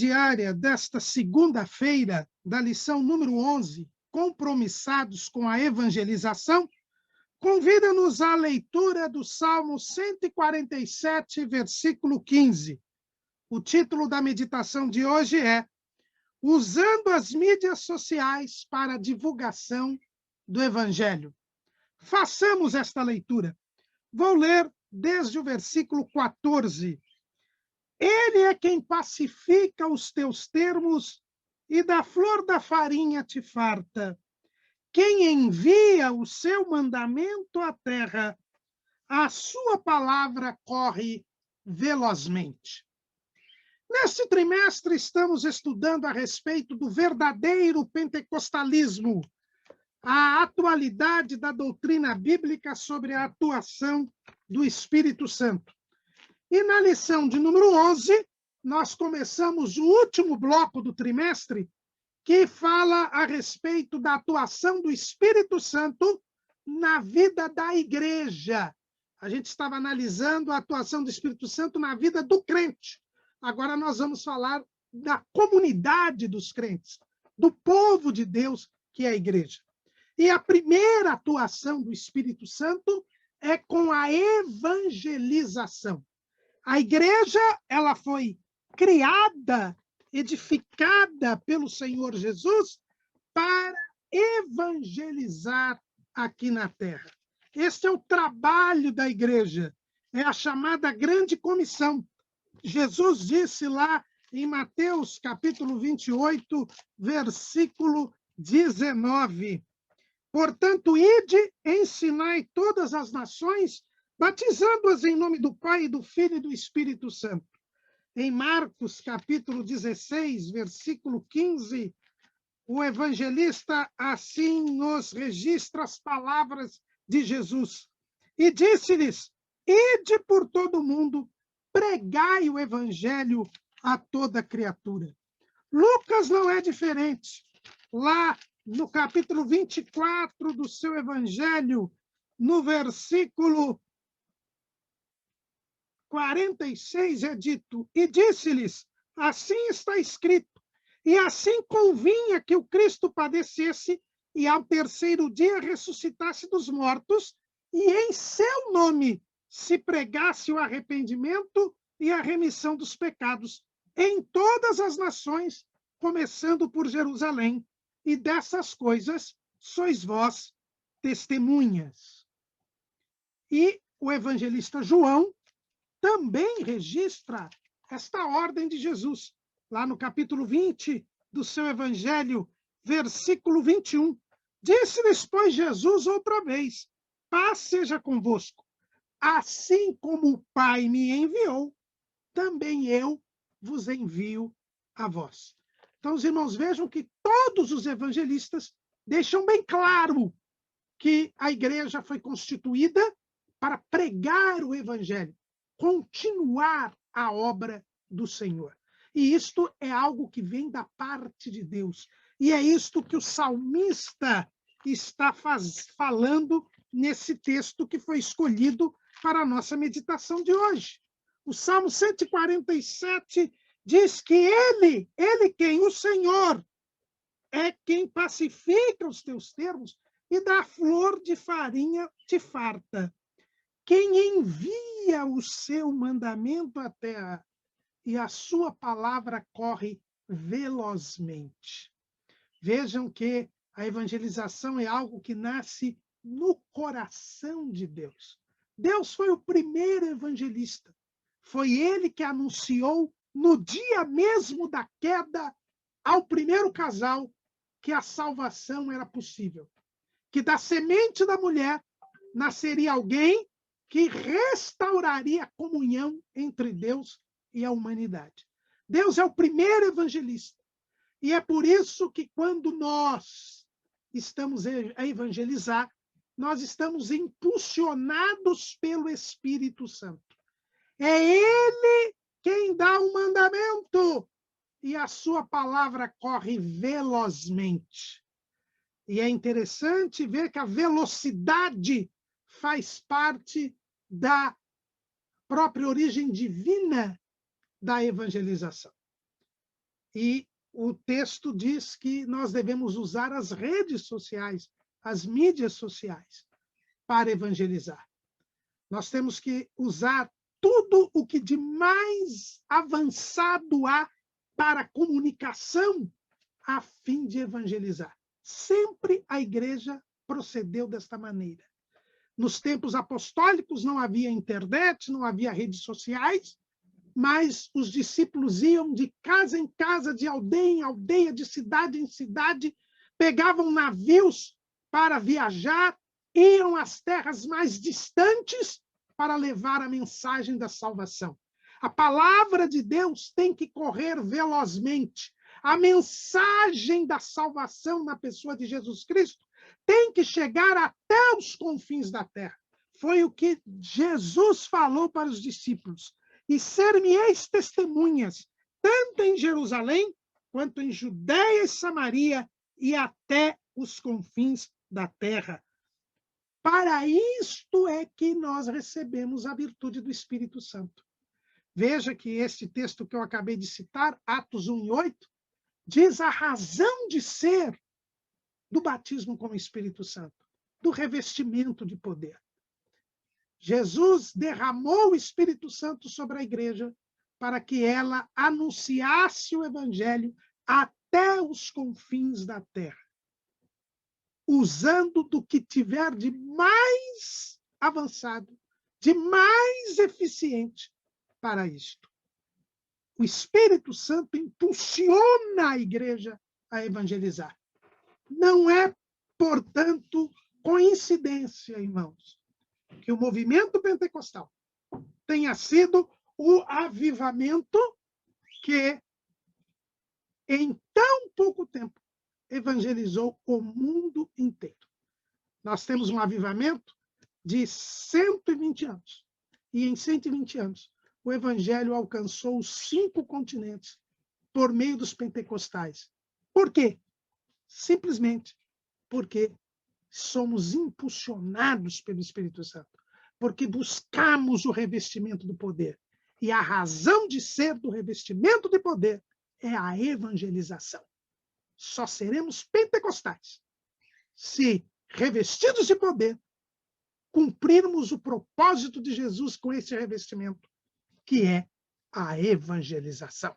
diária desta segunda-feira, da lição número 11, Compromissados com a Evangelização, convida-nos à leitura do Salmo 147, versículo 15. O título da meditação de hoje é Usando as mídias sociais para a divulgação do Evangelho. Façamos esta leitura. Vou ler desde o versículo 14. Ele é quem pacifica os teus termos e da flor da farinha te farta. Quem envia o seu mandamento à terra, a sua palavra corre velozmente. Neste trimestre, estamos estudando a respeito do verdadeiro pentecostalismo, a atualidade da doutrina bíblica sobre a atuação do Espírito Santo. E na lição de número 11, nós começamos o último bloco do trimestre, que fala a respeito da atuação do Espírito Santo na vida da igreja. A gente estava analisando a atuação do Espírito Santo na vida do crente. Agora nós vamos falar da comunidade dos crentes, do povo de Deus, que é a igreja. E a primeira atuação do Espírito Santo é com a evangelização. A igreja, ela foi criada, edificada pelo Senhor Jesus para evangelizar aqui na terra. Este é o trabalho da igreja, é a chamada grande comissão. Jesus disse lá em Mateus, capítulo 28, versículo 19. Portanto, ide, ensinai todas as nações, batizando-as em nome do Pai, do Filho e do Espírito Santo. Em Marcos, capítulo 16, versículo 15, o evangelista assim nos registra as palavras de Jesus. E disse-lhes, ide por todo o mundo, pregai o evangelho a toda criatura. Lucas não é diferente. Lá no capítulo 24 do seu evangelho, no versículo 46 é dito, e disse-lhes, assim está escrito, e assim convinha que o Cristo padecesse e ao terceiro dia ressuscitasse dos mortos, e em seu nome se pregasse o arrependimento e a remissão dos pecados em todas as nações, começando por Jerusalém, e dessas coisas sois vós testemunhas. E o evangelista João também registra esta ordem de Jesus, lá no capítulo 20 do seu evangelho, versículo 21. Disse-lhes, pois, Jesus outra vez, paz seja convosco. Assim como o Pai me enviou, também eu vos envio a vós. Então, os irmãos, vejam que todos os evangelistas deixam bem claro que a igreja foi constituída para pregar o evangelho, continuar a obra do Senhor. E isto é algo que vem da parte de Deus. E é isto que o salmista está falando nesse texto que foi escolhido para a nossa meditação de hoje. O Salmo 147 diz que ele quem? O Senhor, é quem pacifica os teus termos e da flor de farinha te farta. Quem envia o seu mandamento à terra e a sua palavra corre velozmente. Vejam que a evangelização é algo que nasce no coração de Deus. Deus foi o primeiro evangelista. Foi ele que anunciou no dia mesmo da queda ao primeiro casal que a salvação era possível. Que da semente da mulher nasceria alguém que restauraria a comunhão entre Deus e a humanidade. Deus é o primeiro evangelista. E é por isso que quando nós estamos a evangelizar, nós estamos impulsionados pelo Espírito Santo. É Ele quem dá o mandamento e a sua palavra corre velozmente. E é interessante ver que a velocidade faz parte da própria origem divina da evangelização. E o texto diz que nós devemos usar as redes sociais, as mídias sociais, para evangelizar. Nós temos que usar tudo o que de mais avançado há para a comunicação a fim de evangelizar. Sempre a igreja procedeu desta maneira. Nos tempos apostólicos não havia internet, não havia redes sociais, mas os discípulos iam de casa em casa, de aldeia em aldeia, de cidade em cidade, pegavam navios para viajar, iam às terras mais distantes para levar a mensagem da salvação. A palavra de Deus tem que correr velozmente. A mensagem da salvação na pessoa de Jesus Cristo tem que chegar até os confins da terra. Foi o que Jesus falou para os discípulos. E ser-me-eis testemunhas, tanto em Jerusalém, quanto em Judeia e Samaria, e até os confins da terra. Para isto é que nós recebemos a virtude do Espírito Santo. Veja que este texto que eu acabei de citar, Atos 1:8, diz a razão de ser do batismo com o Espírito Santo, do revestimento de poder. Jesus derramou o Espírito Santo sobre a igreja para que ela anunciasse o evangelho até os confins da terra, usando do que tiver de mais avançado, de mais eficiente para isto. O Espírito Santo impulsiona a igreja a evangelizar. Não é, portanto, coincidência, irmãos, que o movimento pentecostal tenha sido o avivamento que, em tão pouco tempo, evangelizou o mundo inteiro. Nós temos um avivamento de 120 anos. E em 120 anos, o evangelho alcançou os 5 continentes por meio dos pentecostais. Por quê? Simplesmente porque somos impulsionados pelo Espírito Santo, porque buscamos o revestimento do poder. E a razão de ser do revestimento de poder é a evangelização. Só seremos pentecostais se, revestidos de poder, cumprirmos o propósito de Jesus com esse revestimento, que é a evangelização.